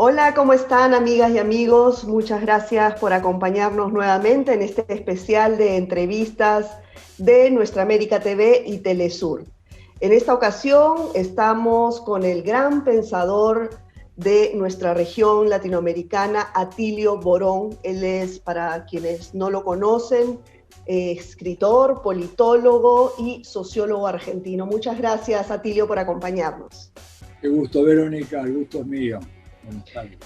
Hola, ¿cómo están amigas y amigos? Muchas gracias por acompañarnos nuevamente en este especial de entrevistas de Nuestra América TV y Telesur. En esta ocasión estamos con el gran pensador de nuestra región latinoamericana, Atilio Borón. Él es, para quienes no lo conocen, escritor, politólogo y sociólogo argentino. Muchas gracias, Atilio, por acompañarnos. Qué gusto, Verónica, el gusto es mío. Buenas tardes.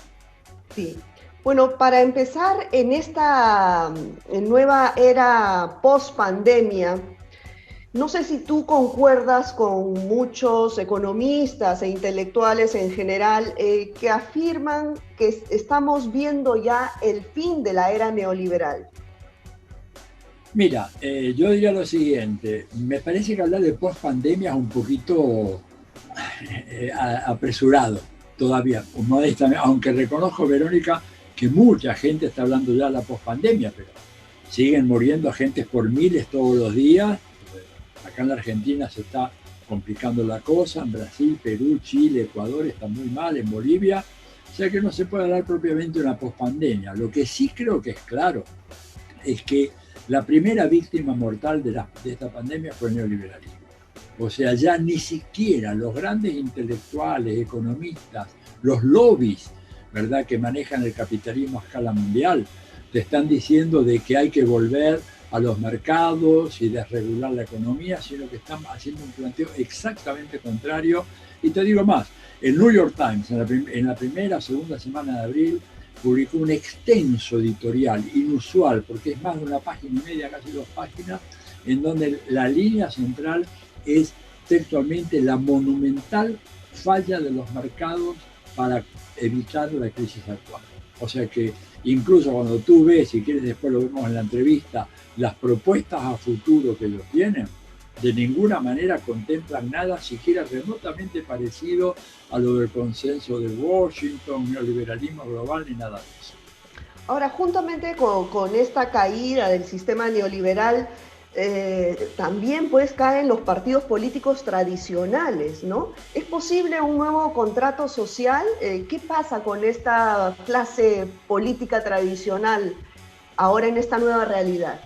Sí. Bueno, para empezar, en esta nueva era post-pandemia, no sé si tú concuerdas con muchos economistas e intelectuales en general que afirman que estamos viendo ya el fin de la era neoliberal. Mira, yo diría lo siguiente, me parece que hablar de post-pandemia es un poquito apresurado todavía, modestamente, aunque reconozco, Verónica, que mucha gente está hablando ya de la post-pandemia, pero siguen muriendo gentes por miles todos los días. Acá en la Argentina se está complicando la cosa, en Brasil, Perú, Chile, Ecuador está muy mal, en Bolivia, o sea que no se puede hablar propiamente de una post-pandemia. Lo que sí creo que es claro es que la primera víctima mortal de esta pandemia fue el neoliberalismo. O sea, ya ni siquiera los grandes intelectuales, economistas, los lobbies, ¿verdad?, que manejan el capitalismo a escala mundial, te están diciendo de que hay que volver a los mercados y desregular la economía, sino que están haciendo un planteo exactamente contrario. Y te digo más, el New York Times en la primera o segunda semana de abril publicó un extenso editorial, inusual, porque es más de una página y media, casi 2 páginas, en donde la línea central es textualmente la monumental falla de los mercados para evitar la crisis actual. O sea que incluso cuando tú ves, si quieres después lo vemos en la entrevista, las propuestas a futuro que ellos tienen, de ninguna manera contemplan nada siquiera remotamente parecido a lo del consenso de Washington, neoliberalismo global, ni nada de eso. Ahora, juntamente con esta caída del sistema neoliberal, también pues caen los partidos políticos tradicionales, ¿no? ¿Es posible un nuevo contrato social? ¿Qué pasa con esta clase política tradicional ahora en esta nueva realidad?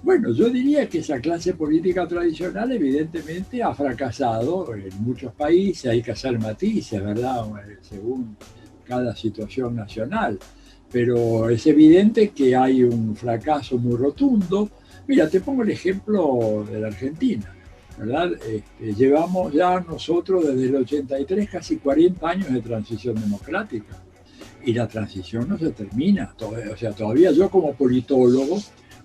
Bueno, yo diría que esa clase política tradicional evidentemente ha fracasado en muchos países, hay que hacer matices, ¿verdad?, según cada situación nacional, pero es evidente que hay un fracaso muy rotundo. Mira, te pongo el ejemplo de la Argentina, ¿verdad? Llevamos ya nosotros desde el 83 casi 40 años de transición democrática y la transición no se termina. O sea, todavía yo como politólogo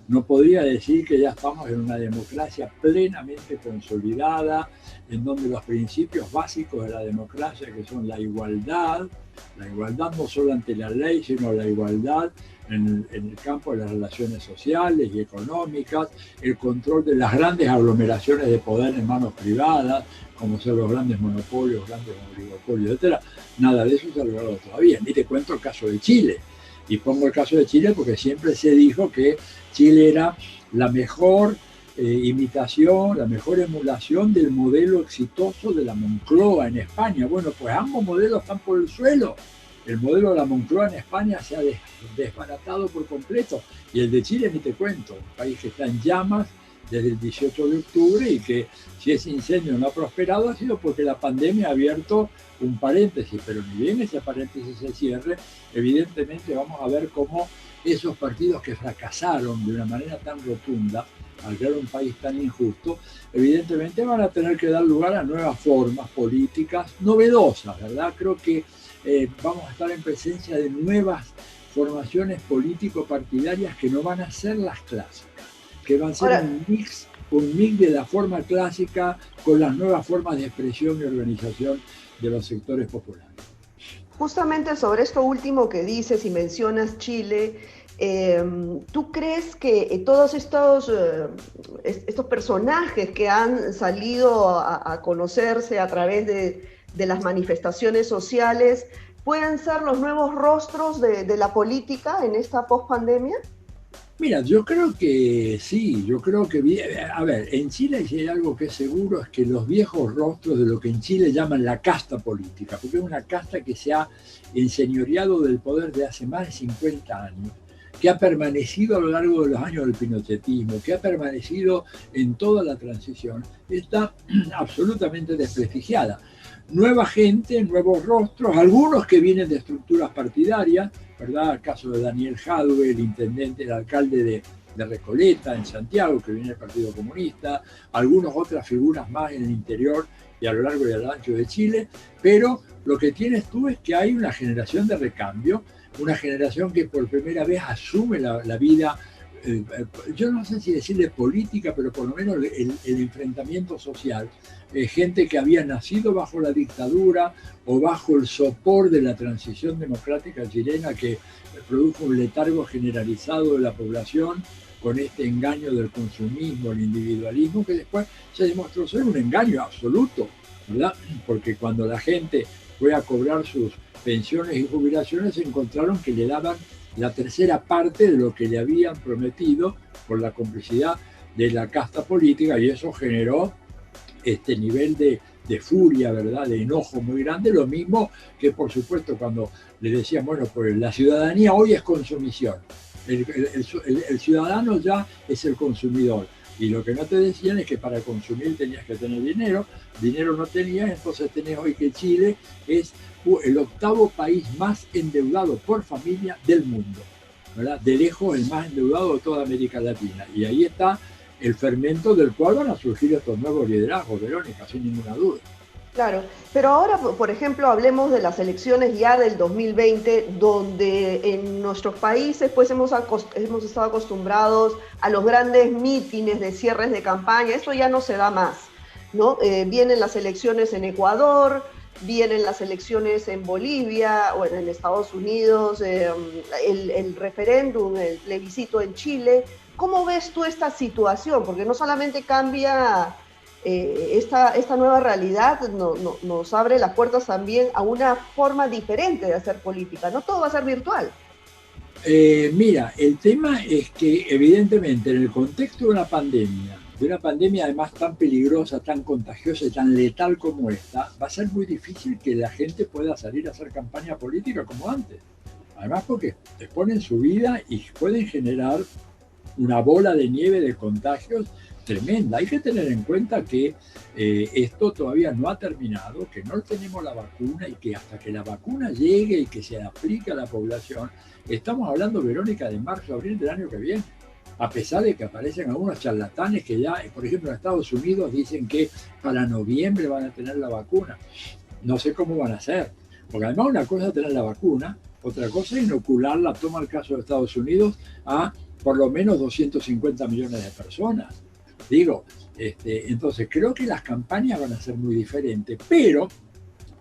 no podría decir que ya estamos en una democracia plenamente consolidada, en donde los principios básicos de la democracia, que son la igualdad no solo ante la ley, sino la igualdad en el campo de las relaciones sociales y económicas, el control de las grandes aglomeraciones de poder en manos privadas, como son los grandes monopolios, grandes oligopolios, etc. Nada de eso se ha logrado todavía. Ni te cuento el caso de Chile. Y pongo el caso de Chile porque siempre se dijo que Chile era la mejor imitación, la mejor emulación del modelo exitoso de la Moncloa en España. Bueno, pues ambos modelos están por el suelo. El modelo de la Moncloa en España se ha desbaratado por completo y el de Chile ni te cuento, un país que está en llamas desde el 18 de octubre y que si ese incendio no ha prosperado ha sido porque la pandemia ha abierto un paréntesis, pero ni bien ese paréntesis se cierre, evidentemente vamos a ver cómo esos partidos que fracasaron de una manera tan rotunda al crear un país tan injusto, evidentemente van a tener que dar lugar a nuevas formas políticas novedosas, ¿verdad? Creo que vamos a estar en presencia de nuevas formaciones político-partidarias que no van a ser las clásicas, que van a ser Ahora, un mix de la forma clásica con las nuevas formas de expresión y organización de los sectores populares. justamente sobre esto último que dices y mencionas Chile, ¿tú crees que todos estos personajes que han salido a conocerse a través de las manifestaciones sociales pueden ser los nuevos rostros de la política en esta pospandemia? Mira, yo creo que sí, yo creo que, a ver, en Chile si hay algo que es seguro es que los viejos rostros de lo que en Chile llaman la casta política, porque es una casta que se ha enseñoreado del poder de hace más de 50 años, que ha permanecido a lo largo de los años del pinochetismo, que ha permanecido en toda la transición, está absolutamente desprestigiada. Nueva gente, nuevos rostros, algunos que vienen de estructuras partidarias, ¿verdad? El caso de Daniel Jadue, el intendente, el alcalde de Recoleta, en Santiago, que viene del Partido Comunista, algunas otras figuras más en el interior y a lo largo y a lo ancho de Chile, pero lo que tienes tú es que hay una generación de recambio, una generación que por primera vez asume la vida, yo no sé si decirle política, pero por lo menos el enfrentamiento social. Gente que había nacido bajo la dictadura o bajo el sopor de la transición democrática chilena que produjo un letargo generalizado de la población con este engaño del consumismo, el individualismo, que después se demostró ser un engaño absoluto, ¿verdad? Porque cuando la gente fue a cobrar sus pensiones y jubilaciones, se encontraron que le daban la tercera parte de lo que le habían prometido por la complicidad de la casta política, y eso generó este nivel de furia, ¿verdad?, de enojo muy grande, lo mismo que por supuesto cuando le decían, bueno, pues la ciudadanía hoy es consumición, el ciudadano ya es el consumidor, y lo que no te decían es que para consumir tenías que tener dinero no tenías, entonces tenés hoy que Chile es el octavo país más endeudado por familia del mundo, ¿verdad? De lejos el más endeudado de toda América Latina, y ahí está el fermento del cual van a surgir estos nuevos liderazgos, Verónica, sin ninguna duda. Claro, pero ahora, por ejemplo, hablemos de las elecciones ya del 2020, donde en nuestros países pues hemos estado acostumbrados a los grandes mítines de cierres de campaña. Eso ya no se da más, ¿no? Vienen las elecciones en Ecuador, vienen las elecciones en Bolivia, bueno, en Estados Unidos, el referéndum, el plebiscito en Chile. ¿Cómo ves tú esta situación? Porque no solamente cambia esta nueva realidad, nos abre las puertas también a una forma diferente de hacer política. No todo va a ser virtual. Mira, el tema es que evidentemente en el contexto de una pandemia además tan peligrosa, tan contagiosa y tan letal como esta, va a ser muy difícil que la gente pueda salir a hacer campaña política como antes. Además porque exponen su vida y pueden generar una bola de nieve de contagios tremenda. Hay que tener en cuenta que esto todavía no ha terminado, que no tenemos la vacuna y que hasta que la vacuna llegue y que se aplique a la población, estamos hablando, Verónica, de marzo, abril del año que viene. A pesar de que aparecen algunos charlatanes que ya, por ejemplo, en Estados Unidos dicen que para noviembre van a tener la vacuna. No sé cómo van a hacer, porque además una cosa es tener la vacuna, otra cosa es inocularla, toma el caso de Estados Unidos, a por lo menos 250 millones de personas. Digo, entonces creo que las campañas van a ser muy diferentes, pero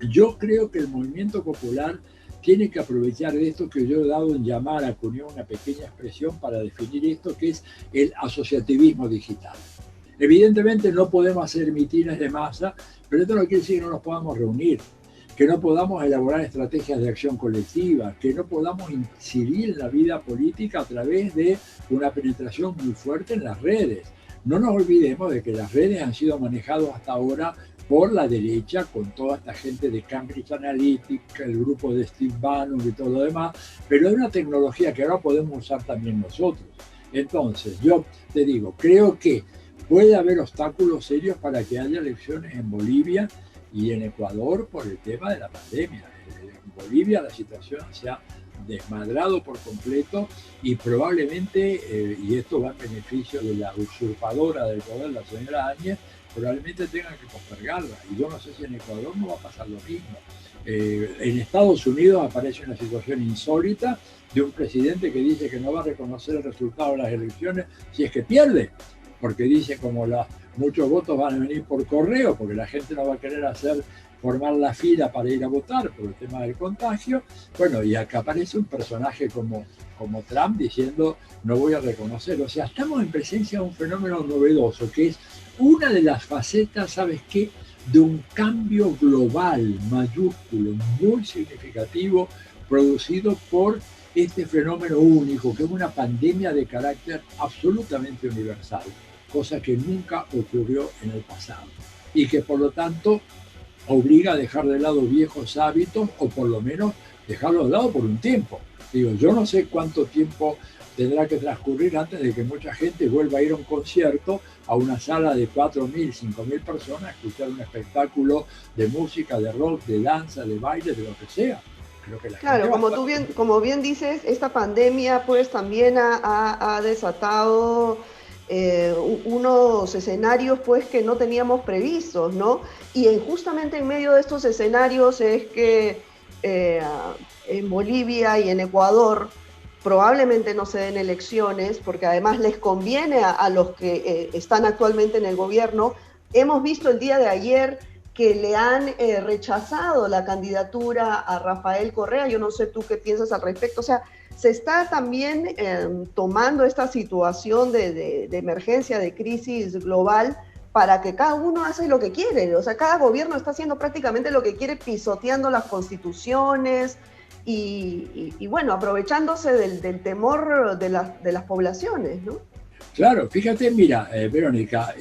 yo creo que el movimiento popular tiene que aprovechar de esto que yo he dado en llamar, acuñó una pequeña expresión para definir esto, que es el asociativismo digital. Evidentemente no podemos hacer mitines de masa, pero esto no quiere decir que no nos podamos reunir, que no podamos elaborar estrategias de acción colectiva, que no podamos incidir en la vida política a través de una penetración muy fuerte en las redes. No nos olvidemos de que las redes han sido manejadas hasta ahora por la derecha, con toda esta gente de Cambridge Analytica, el grupo de Steve Bannon y todo lo demás, pero es una tecnología que ahora podemos usar también nosotros. Entonces, yo te digo, creo que puede haber obstáculos serios para que haya elecciones en Bolivia y en Ecuador por el tema de la pandemia. En Bolivia la situación se ha desmadrado por completo y probablemente, y esto va en beneficio de la usurpadora del poder, la señora Áñez, probablemente tengan que postergarla. Y yo no sé si en Ecuador no va a pasar lo mismo. En Estados Unidos aparece una situación insólita de un presidente que dice que no va a reconocer el resultado de las elecciones si es que pierde, porque dice como muchos votos van a venir por correo, porque la gente no va a querer formar la fila para ir a votar por el tema del contagio. Bueno, y acá aparece un personaje como Trump diciendo no voy a reconocer. O sea, estamos en presencia de un fenómeno novedoso, que es una de las facetas, ¿sabes qué?, de un cambio global mayúsculo, muy significativo, producido por este fenómeno único, que es una pandemia de carácter absolutamente universal, cosa que nunca ocurrió en el pasado, y que por lo tanto obliga a dejar de lado viejos hábitos, o por lo menos dejarlos de lado por un tiempo. Digo, yo no sé cuánto tiempo tendrá que transcurrir antes de que mucha gente vuelva a ir a un concierto, a una sala de 4.000, 5.000 personas, a escuchar un espectáculo de música, de rock, de danza, de baile, de lo que sea. Creo que la Claro, como bien dices, esta pandemia pues también ha desatado unos escenarios pues que no teníamos previstos, ¿no? Y justamente en medio de estos escenarios es que eh, en Bolivia y en Ecuador probablemente no se den elecciones, porque además les conviene a los que están actualmente en el gobierno. Hemos visto el día de ayer que le han rechazado la candidatura a Rafael Correa. Yo no sé tú qué piensas al respecto. O sea, se está también tomando esta situación de emergencia, de crisis global, para que cada uno hace lo que quiere. O sea, cada gobierno está haciendo prácticamente lo que quiere, pisoteando las constituciones y bueno, aprovechándose del temor de las poblaciones, ¿no? Claro, fíjate, mira, Verónica,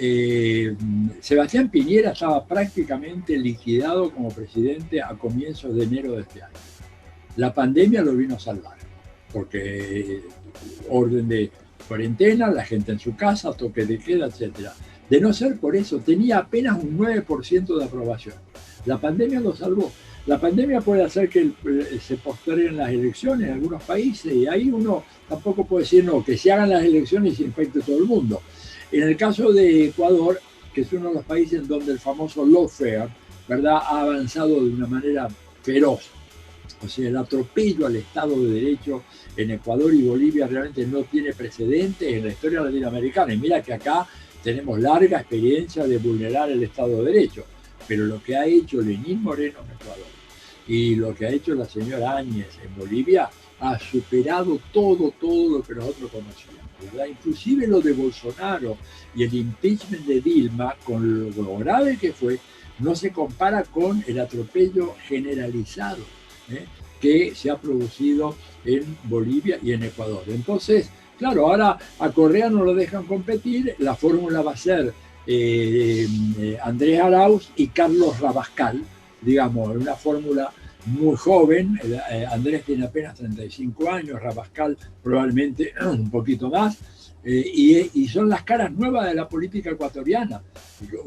Sebastián Piñera estaba prácticamente liquidado como presidente a comienzos de enero de este año. La pandemia lo vino a salvar, porque orden de cuarentena, la gente en su casa, toque de queda, etc. De no ser por eso, tenía apenas un 9% de aprobación. La pandemia lo salvó. La pandemia puede hacer que se posterguen las elecciones en algunos países, y ahí uno tampoco puede decir no, que se hagan las elecciones y se infecte todo el mundo. En el caso de Ecuador, que es uno de los países en donde el famoso lawfare, ¿verdad?, ha avanzado de una manera feroz. O sea, el atropello al Estado de Derecho en Ecuador y Bolivia realmente no tiene precedentes en la historia latinoamericana. Y mira que acá tenemos larga experiencia de vulnerar el Estado de Derecho. Pero lo que ha hecho Lenín Moreno en Ecuador y lo que ha hecho la señora Áñez en Bolivia ha superado todo lo que nosotros conocíamos, ¿verdad? Inclusive lo de Bolsonaro y el impeachment de Dilma, con lo grave que fue, no se compara con el atropello generalizado que se ha producido en Bolivia y en Ecuador. Entonces, claro, ahora a Correa no lo dejan competir, la fórmula va a ser Andrés Arauz y Carlos Rabascal, digamos, una fórmula muy joven. Andrés tiene apenas 35 años, Rabascal probablemente un poquito más, y son las caras nuevas de la política ecuatoriana,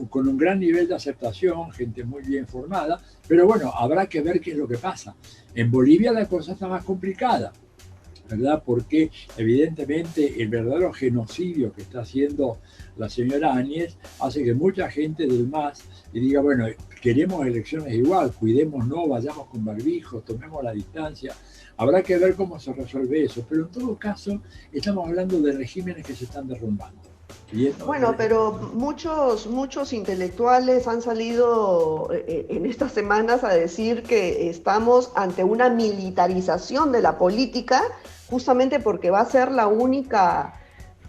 con un gran nivel de aceptación, gente muy bien formada, pero bueno, habrá que ver qué es lo que pasa. En Bolivia la cosa está más complicada, ¿verdad? Porque evidentemente el verdadero genocidio que está haciendo la señora Áñez hace que mucha gente del MAS y diga, bueno, queremos elecciones igual, cuidémonos, vayamos con barbijos, tomemos la distancia. Habrá que ver cómo se resuelve eso, pero en todo caso estamos hablando de regímenes que se están derrumbando. Bueno, pero muchos intelectuales han salido en estas semanas a decir que estamos ante una militarización de la política, justamente porque va a ser la única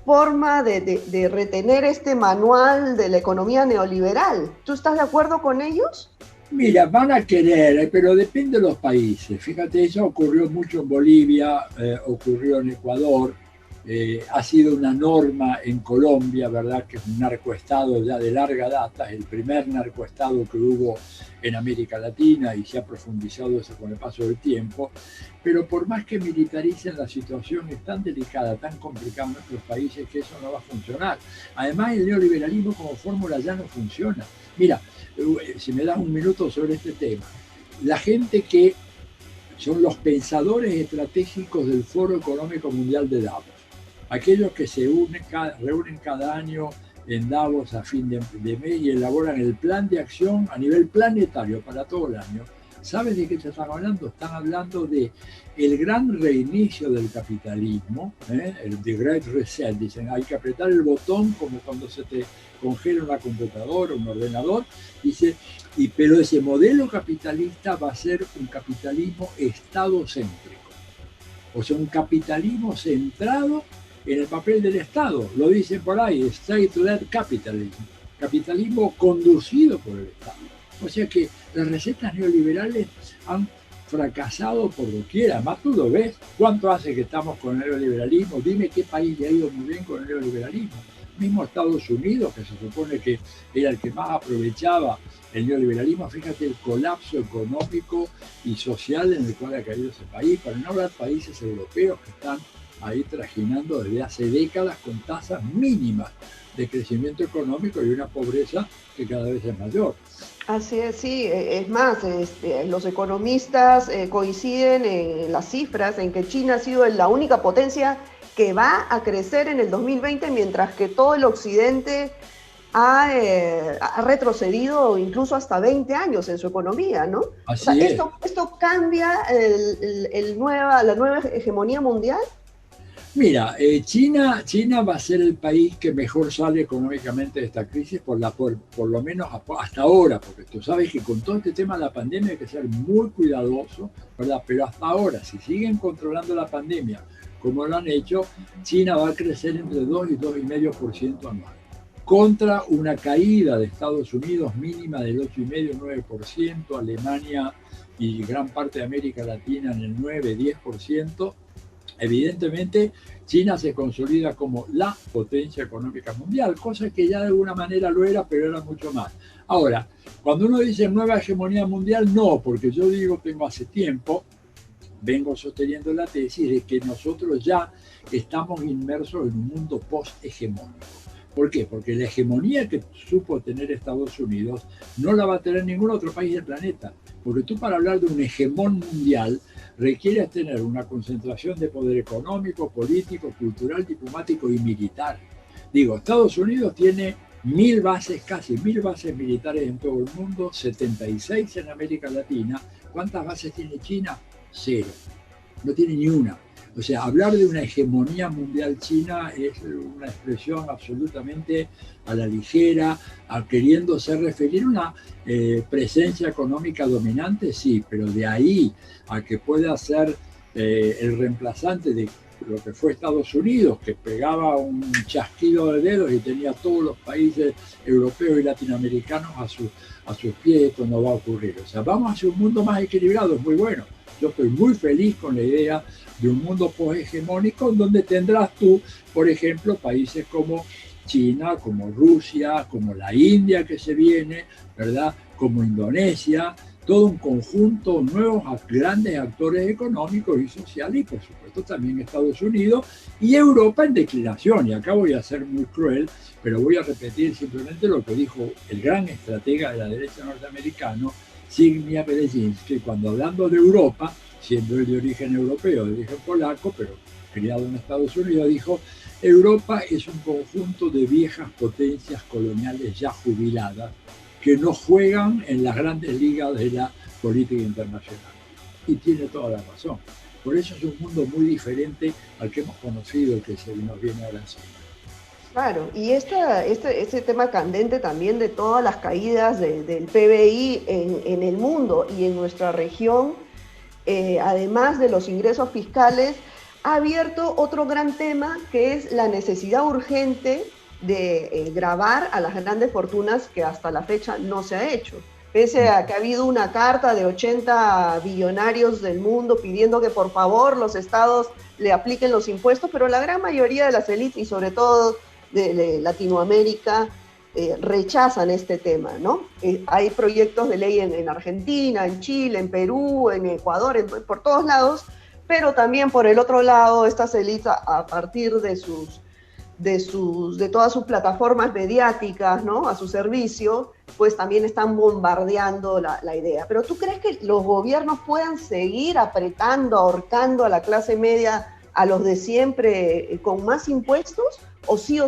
forma de retener este manual de la economía neoliberal. ¿Tú estás de acuerdo con ellos? Mira, van a querer, pero depende de los países. Fíjate, eso ocurrió mucho en Bolivia, ocurrió en Ecuador, ha sido una norma en Colombia, ¿verdad?, que es un narcoestado ya de larga data, el primer narcoestado que hubo en América Latina, y se ha profundizado eso con el paso del tiempo. Pero por más que militaricen, la situación es tan delicada, tan complicada en nuestros países, que eso no va a funcionar. Además, el neoliberalismo como fórmula ya no funciona. Mira, si me das un minuto sobre este tema, la gente que son los pensadores estratégicos del Foro Económico Mundial de Davos, aquellos que se reúnen cada año en Davos a fin de mes y elaboran el plan de acción a nivel planetario para todo el año. ¿Sabes de qué se están hablando? Están hablando de el gran reinicio del capitalismo, el The Great Reset. Dicen, hay que apretar el botón como cuando se te congela una computadora, un ordenador. Dice, pero ese modelo capitalista va a ser un capitalismo estadocéntrico. O sea, un capitalismo centrado en el papel del Estado. Lo dicen por ahí, state-led capitalism, capitalismo conducido por el Estado. O sea que las recetas neoliberales han fracasado por doquier. Además, tú lo ves. ¿Cuánto hace que estamos con el neoliberalismo? Dime qué país le ha ido muy bien con el neoliberalismo. Mismo Estados Unidos, que se supone que era el que más aprovechaba el neoliberalismo, fíjate el colapso económico y social en el cual ha caído ese país, para no hablar países europeos que están ahí trajinando desde hace décadas con tasas mínimas de crecimiento económico y una pobreza que cada vez es mayor. Así es, sí, es más, los economistas coinciden en las cifras, en que China ha sido la única potencia que va a crecer en el 2020, mientras que todo el occidente ha retrocedido incluso hasta 20 años en su economía, ¿no? O sea, Así es. ¿esto cambia la nueva hegemonía mundial? Mira, China va a ser el país que mejor sale económicamente de esta crisis, por lo menos hasta ahora, porque tú sabes que con todo este tema de la pandemia hay que ser muy cuidadoso, ¿verdad? Pero hasta ahora, si siguen controlando la pandemia como lo han hecho, China va a crecer entre 2 y 2,5% anual, contra una caída de Estados Unidos mínima del 8,5-9%, Alemania y gran parte de América Latina en el 9-10%. Evidentemente, China se consolida como la potencia económica mundial, cosa que ya de alguna manera lo era, pero era mucho más. Ahora, cuando uno dice nueva hegemonía mundial, no, porque yo tengo hace tiempo, vengo sosteniendo la tesis de que nosotros ya estamos inmersos en un mundo post-hegemónico. ¿Por qué? Porque la hegemonía que supo tener Estados Unidos no la va a tener ningún otro país del planeta. Porque tú, para hablar de un hegemón mundial, requieres tener una concentración de poder económico, político, cultural, diplomático y militar. Digo, Estados Unidos tiene 1.000 bases, casi 1.000 bases militares en todo el mundo, 76 en América Latina. ¿Cuántas bases tiene China? 0. No tiene ni una. O sea, hablar de una hegemonía mundial china es una expresión absolutamente a la ligera, queriéndose referir a una presencia económica dominante, sí, pero de ahí a que pueda ser el reemplazante de lo que fue Estados Unidos, que pegaba un chasquido de dedos y tenía todos los países europeos y latinoamericanos a sus pies, esto no va a ocurrir. O sea, vamos hacia un mundo más equilibrado, es muy bueno. Yo estoy muy feliz con la idea de un mundo poshegemónico donde tendrás tú, por ejemplo, países como China, como Rusia, como la India que se viene, ¿verdad? Como Indonesia, todo un conjunto de nuevos grandes actores económicos y sociales, y por supuesto también Estados Unidos y Europa en declinación. Y acá voy a ser muy cruel, pero voy a repetir simplemente lo que dijo el gran estratega de la derecha norteamericana, Zbigniew Brzezinski, cuando hablando de Europa, siendo él de origen europeo, de origen polaco, pero criado en Estados Unidos, dijo: Europa es un conjunto de viejas potencias coloniales ya jubiladas que no juegan en las grandes ligas de la política internacional. Y tiene toda la razón. Por eso es un mundo muy diferente al que hemos conocido, el que se nos viene ahora encima. Claro, y este tema candente también de todas las caídas del PBI en el mundo y en nuestra región, además de los ingresos fiscales, ha abierto otro gran tema, que es la necesidad urgente de gravar a las grandes fortunas, que hasta la fecha no se ha hecho. Pese a que ha habido una carta de 80 billonarios del mundo pidiendo que por favor los estados le apliquen los impuestos, pero la gran mayoría de las élites, y sobre todo de Latinoamérica, rechazan este tema, ¿no? Hay proyectos de ley en Argentina, en Chile, en Perú, en Ecuador, por todos lados, pero también por el otro lado, estas élites, a partir de todas sus plataformas mediáticas, ¿no?, a su servicio, pues también están bombardeando la idea. Pero ¿tú crees que los gobiernos puedan seguir apretando, ahorcando a la clase media, a los de siempre, con más impuestos? ¿O sí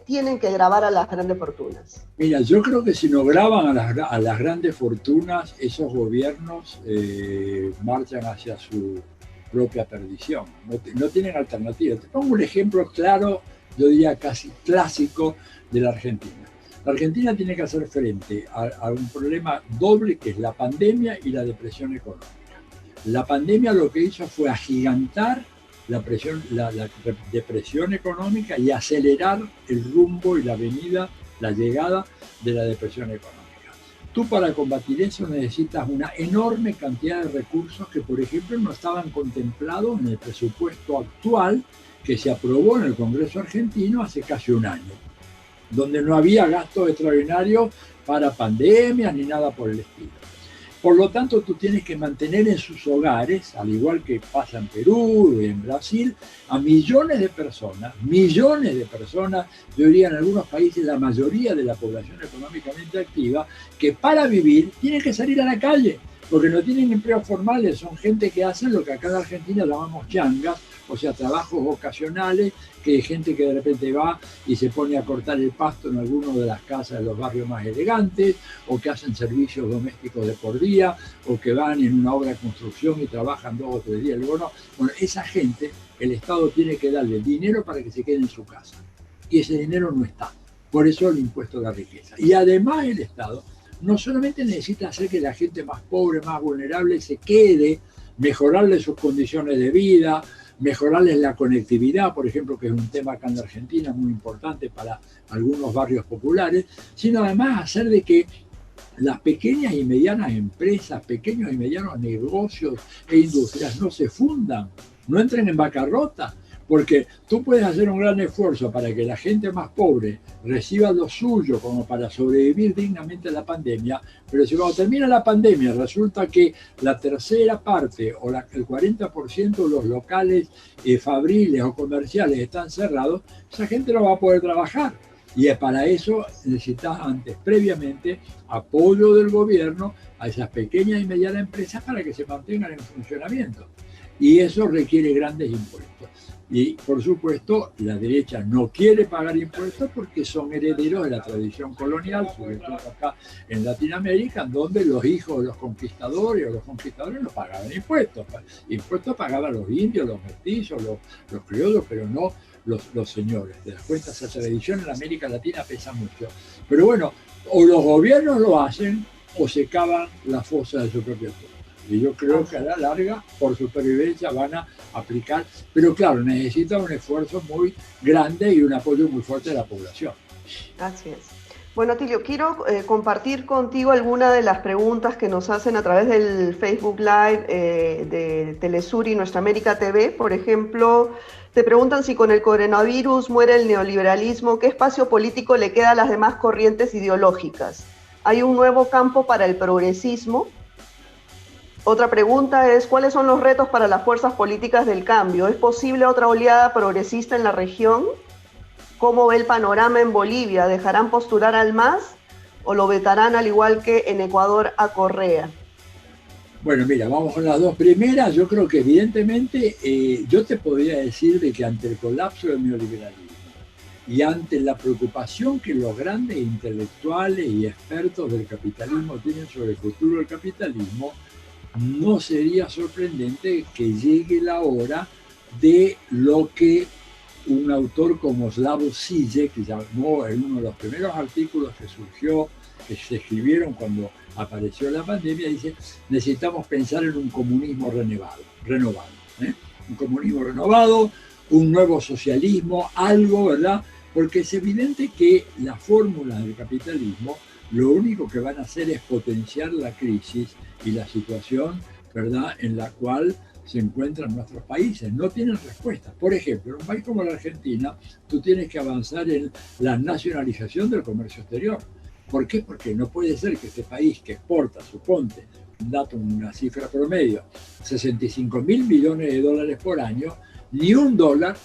tienen que gravar a las grandes fortunas? Mira, yo creo que si no graban a las grandes fortunas, esos gobiernos marchan hacia su propia perdición. No tienen alternativa. Te pongo un ejemplo claro, yo diría casi clásico, de la Argentina. La Argentina tiene que hacer frente a un problema doble, que es la pandemia y la depresión económica. La pandemia lo que hizo fue agigantar la depresión económica y acelerar el rumbo y la llegada de la depresión económica. Tú para combatir eso necesitas una enorme cantidad de recursos que, por ejemplo, no estaban contemplados en el presupuesto actual que se aprobó en el Congreso argentino hace casi un año, donde no había gastos extraordinarios para pandemias ni nada por el estilo. Por lo tanto, tú tienes que mantener en sus hogares, al igual que pasa en Perú y en Brasil, a millones de personas, yo diría en algunos países la mayoría de la población económicamente activa, que para vivir tienen que salir a la calle, porque no tienen empleos formales, son gente que hacen lo que acá en Argentina llamamos changas, o sea, trabajos ocasionales, que hay gente que de repente va y se pone a cortar el pasto en alguna de las casas de los barrios más elegantes, o que hacen servicios domésticos de por día, o que van en una obra de construcción y trabajan 2 o 3 días. Luego, no. Bueno, esa gente, el Estado tiene que darle dinero para que se quede en su casa. Y ese dinero no está. Por eso el impuesto a la riqueza. Y además el Estado no solamente necesita hacer que la gente más pobre, más vulnerable se quede, mejorarle sus condiciones de vida, mejorarles la conectividad, por ejemplo, que es un tema acá en la Argentina muy importante para algunos barrios populares, sino además hacer de que las pequeñas y medianas empresas, pequeños y medianos negocios e industrias no se fundan, no entren en bancarrota, porque tú puedes hacer un gran esfuerzo para que la gente más pobre reciba lo suyo como para sobrevivir dignamente a la pandemia, pero si cuando termina la pandemia resulta que la tercera parte o el 40% de los locales fabriles o comerciales están cerrados, esa gente no va a poder trabajar. Y para eso necesitas antes, previamente, apoyo del gobierno a esas pequeñas y medianas empresas para que se mantengan en funcionamiento. Y eso requiere grandes impuestos. Y, por supuesto, la derecha no quiere pagar impuestos porque son herederos de la tradición colonial, sobre todo acá en Latinoamérica, donde los hijos de los conquistadores o los conquistadores no pagaban impuestos. Impuestos pagaban los indios, los mestizos, los criollos, pero no los señores. Te das cuenta, esa tradición en América Latina pesa mucho. Pero bueno, o los gobiernos lo hacen o se cavan la fosa de su propio pueblo. Y yo creo que a la larga, por supervivencia, van a aplicar. Pero claro, necesita un esfuerzo muy grande y un apoyo muy fuerte de la población. Así es. Bueno, Atilio, quiero compartir contigo algunas de las preguntas que nos hacen a través del Facebook Live de Telesur y Nuestra América TV. Por ejemplo, te preguntan si con el coronavirus muere el neoliberalismo, ¿qué espacio político le queda a las demás corrientes ideológicas? ¿Hay un nuevo campo para el progresismo? Otra pregunta es, ¿cuáles son los retos para las fuerzas políticas del cambio? ¿Es posible otra oleada progresista en la región? ¿Cómo ve el panorama en Bolivia? ¿Dejarán postular al MAS o lo vetarán al igual que en Ecuador a Correa? Bueno, mira, vamos con las dos primeras. Yo creo que evidentemente yo te podría decir de que ante el colapso del neoliberalismo y ante la preocupación que los grandes intelectuales y expertos del capitalismo tienen sobre el futuro del capitalismo, no sería sorprendente que llegue la hora de lo que un autor como Slavoj Žižek, que llamó en uno de los primeros artículos que se escribieron cuando apareció la pandemia, dice, necesitamos pensar en un comunismo renovado, un comunismo renovado, un nuevo socialismo, algo, ¿verdad? Porque es evidente que las fórmulas del capitalismo lo único que van a hacer es potenciar la crisis y la situación, ¿verdad?, en la cual se encuentran nuestros países. No tienen respuesta. Por ejemplo, en un país como la Argentina, tú tienes que avanzar en la nacionalización del comercio exterior. ¿Por qué? Porque no puede ser que este país que exporta, suponte, un dato, una cifra promedio, 65.000 millones de dólares por año, ni un dólar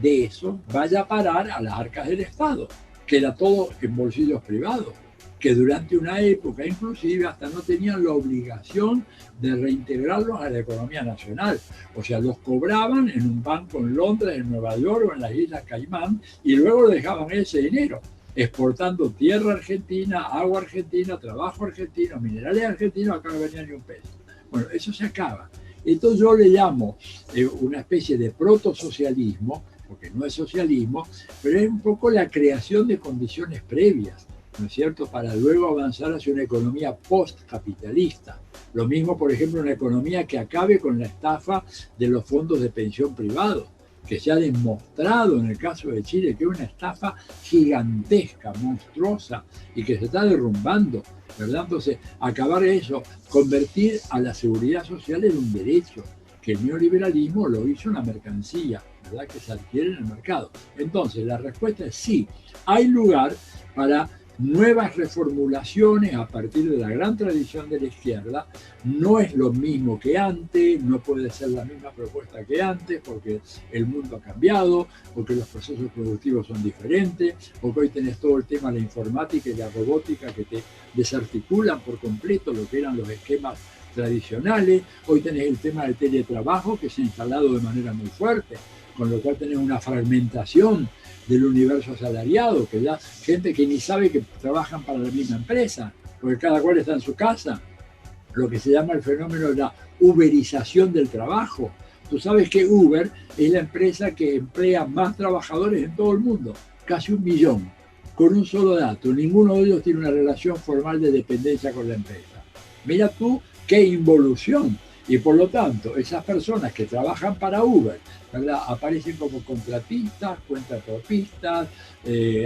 de eso vaya a parar a las arcas del Estado. Queda todo en bolsillos privados, que durante una época inclusive hasta no tenían la obligación de reintegrarlos a la economía nacional. O sea, los cobraban en un banco en Londres, en Nueva York o en las Islas Caimán y luego dejaban ese dinero, exportando tierra argentina, agua argentina, trabajo argentino, minerales argentinos, acá no venía ni un peso. Bueno, eso se acaba. Esto yo le llamo una especie de protosocialismo, porque no es socialismo, pero es un poco la creación de condiciones previas, ¿no es cierto?, para luego avanzar hacia una economía postcapitalista. Lo mismo, por ejemplo, una economía que acabe con la estafa de los fondos de pensión privados. que se ha demostrado en el caso de Chile que es una estafa gigantesca, monstruosa, y que se está derrumbando, ¿verdad? Entonces, acabar eso, convertir a la seguridad social en un derecho, que el neoliberalismo lo hizo una mercancía, ¿verdad? Que se adquiere en el mercado. Entonces, la respuesta es sí, hay lugar para nuevas reformulaciones a partir de la gran tradición de la izquierda. No es lo mismo que antes, no puede ser la misma propuesta que antes, porque el mundo ha cambiado, porque los procesos productivos son diferentes, porque hoy tenés todo el tema de la informática y la robótica que te desarticulan por completo lo que eran los esquemas tradicionales. Hoy tenés el tema del teletrabajo que se ha instalado de manera muy fuerte, con lo cual tenés una fragmentación del universo asalariado, que ya gente que ni sabe que trabajan para la misma empresa, porque cada cual está en su casa. Lo que se llama el fenómeno de la uberización del trabajo. Tú sabes que Uber es la empresa que emplea más trabajadores en todo el mundo, casi 1 millón, con un solo dato. Ninguno de ellos tiene una relación formal de dependencia con la empresa. Mira tú qué involución. Y por lo tanto, esas personas que trabajan para Uber, ¿verdad? Aparecen como contratistas, cuentapropistas,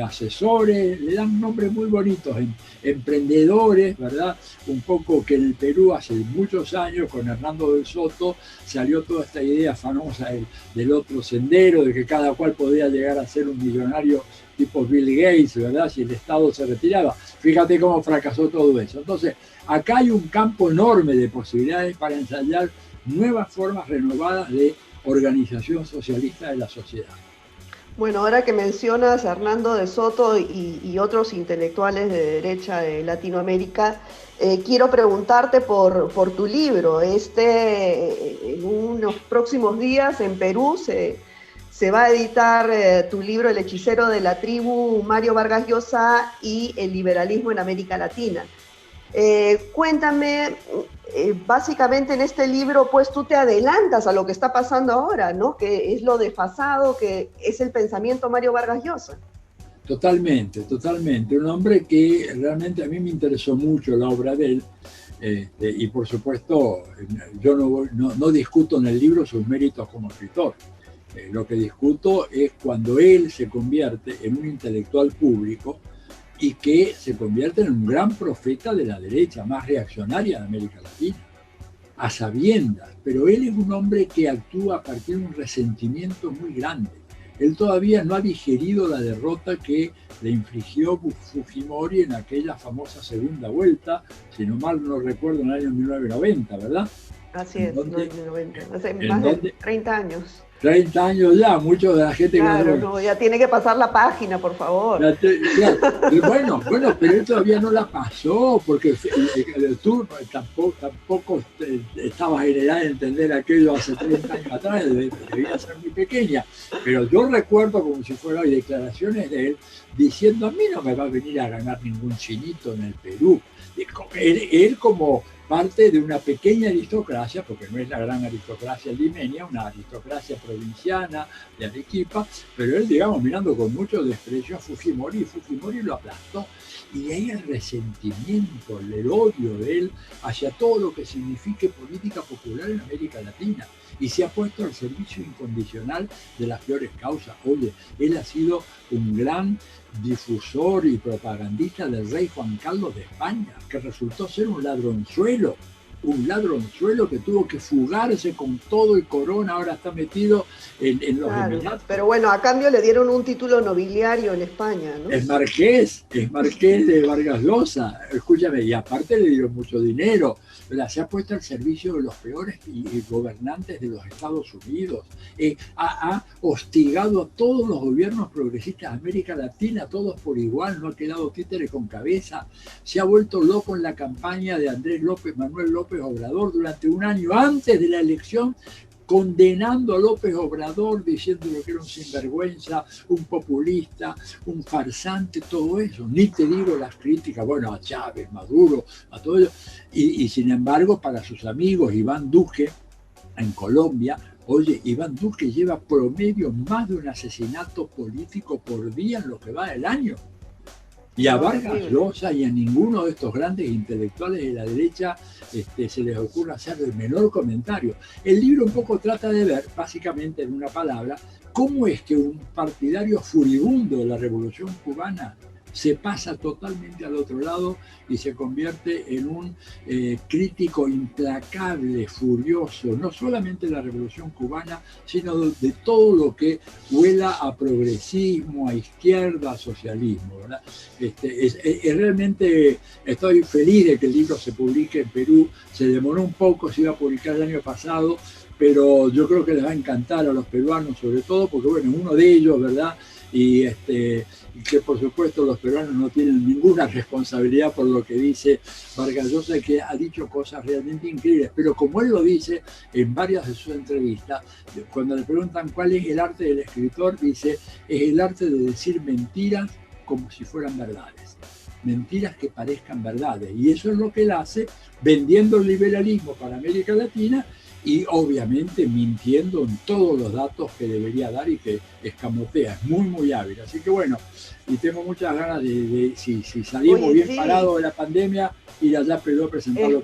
asesores, le dan nombres muy bonitos, emprendedores, ¿verdad? Un poco que en el Perú hace muchos años, con Hernando del Soto, salió toda esta idea famosa del otro sendero, de que cada cual podía llegar a ser un millonario tipo Bill Gates, ¿verdad? Si el Estado se retiraba. Fíjate cómo fracasó todo eso. Entonces, acá hay un campo enorme de posibilidades para ensayar nuevas formas renovadas de organización socialista de la sociedad. Bueno, ahora que mencionas a Hernando de Soto y otros intelectuales de derecha de Latinoamérica, quiero preguntarte por tu libro. En unos próximos días en Perú se va a editar tu libro El hechicero de la tribu, Mario Vargas Llosa y el liberalismo en América Latina. Cuéntame, básicamente en este libro pues tú te adelantas a lo que está pasando ahora, ¿no? Que es lo desfasado, que es el pensamiento Mario Vargas Llosa. Totalmente, totalmente. Un hombre que realmente a mí me interesó mucho la obra de él, y por supuesto yo no discuto en el libro sus méritos como escritor. Lo que discuto es cuando él se convierte en un intelectual público y que se convierte en un gran profeta de la derecha más reaccionaria de América Latina, a sabiendas, pero él es un hombre que actúa a partir de un resentimiento muy grande. Él todavía no ha digerido la derrota que le infligió Fujimori en aquella famosa segunda vuelta, si no mal no recuerdo, en el año 1990, ¿verdad? Así es, 1990, hace más de 30 años. 30 años ya, muchos de la gente... Claro, no, ya tiene que pasar la página, por favor. Bueno, pero él todavía no la pasó, porque tú tampoco estabas en edad de entender aquello hace 30 años atrás, debía ser muy pequeña. Pero yo recuerdo como si fuera hoy declaraciones de él diciendo: a mí no me va a venir a ganar ningún chinito en el Perú. Él como parte de una pequeña aristocracia, porque no es la gran aristocracia limeña, una aristocracia provinciana de Arequipa, pero él, digamos, mirando con mucho desprecio a Fujimori, y Fujimori lo aplastó. Y de ahí el resentimiento, el odio de él hacia todo lo que signifique política popular en América Latina. Y se ha puesto al servicio incondicional de las peores causas. Oye, él ha sido un gran difusor y propagandista del rey Juan Carlos de España, que resultó ser un ladronzuelo que tuvo que fugarse con todo y corona, ahora está metido en los Emiratos. Pero bueno, a cambio le dieron un título nobiliario en España, ¿no? Es marqués de Vargas Llosa, escúchame, y aparte le dieron mucho dinero, se ha puesto al servicio de los peores gobernantes de los Estados Unidos, ha hostigado a todos los gobiernos progresistas de América Latina, todos por igual, no ha quedado títere con cabeza, se ha vuelto loco en la campaña de Manuel López Obrador durante un año antes de la elección, condenando a López Obrador, diciéndolo que era un sinvergüenza, un populista, un farsante, todo eso. Ni te digo las críticas, bueno, a Chávez, Maduro, a todo eso. Y sin embargo, para sus amigos, Iván Duque, en Colombia, oye, Iván Duque lleva promedio más de un asesinato político por día en lo que va del año. Y a No, Vargas terrible. Llosa y a ninguno de estos grandes intelectuales de la derecha se les ocurre hacer el menor comentario. El libro un poco trata de ver, básicamente en una palabra, cómo es que un partidario furibundo de la Revolución Cubana se pasa totalmente al otro lado y se convierte en un crítico implacable, furioso, no solamente de la Revolución Cubana, sino de todo lo que huela a progresismo, a izquierda, a socialismo, ¿verdad? Realmente estoy feliz de que el libro se publique en Perú. Se demoró un poco, se iba a publicar el año pasado, pero yo creo que les va a encantar a los peruanos, sobre todo porque, bueno, uno de ellos, ¿verdad? Y que por supuesto los peruanos no tienen ninguna responsabilidad por lo que dice Vargas Llosa, que ha dicho cosas realmente increíbles, pero como él lo dice en varias de sus entrevistas, cuando le preguntan cuál es el arte del escritor, dice, es el arte de decir mentiras como si fueran verdades, mentiras que parezcan verdades, y eso es lo que él hace vendiendo el liberalismo para América Latina y obviamente mintiendo en todos los datos que debería dar y que escamotea, es muy muy hábil. Así que bueno, y tengo muchas ganas si salimos Oye, bien sí, parados de la pandemia, ir allá a Perú a presentarlo.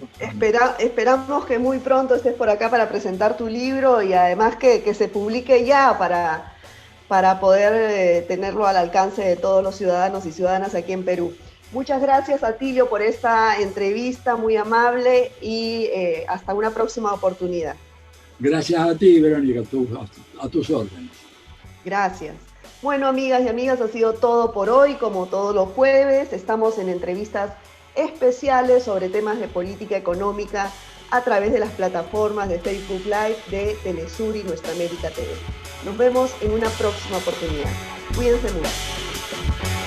esperamos que muy pronto estés por acá para presentar tu libro y además que se publique ya para poder tenerlo al alcance de todos los ciudadanos y ciudadanas aquí en Perú. Muchas gracias, Atilio, por esta entrevista muy amable y hasta una próxima oportunidad. Gracias a ti, Verónica, a tus órdenes. Gracias. Bueno, amigas y amigas, ha sido todo por hoy. Como todos los jueves, estamos en entrevistas especiales sobre temas de política económica a través de las plataformas de Facebook Live de Telesur y Nuestra América TV. Nos vemos en una próxima oportunidad. Cuídense mucho.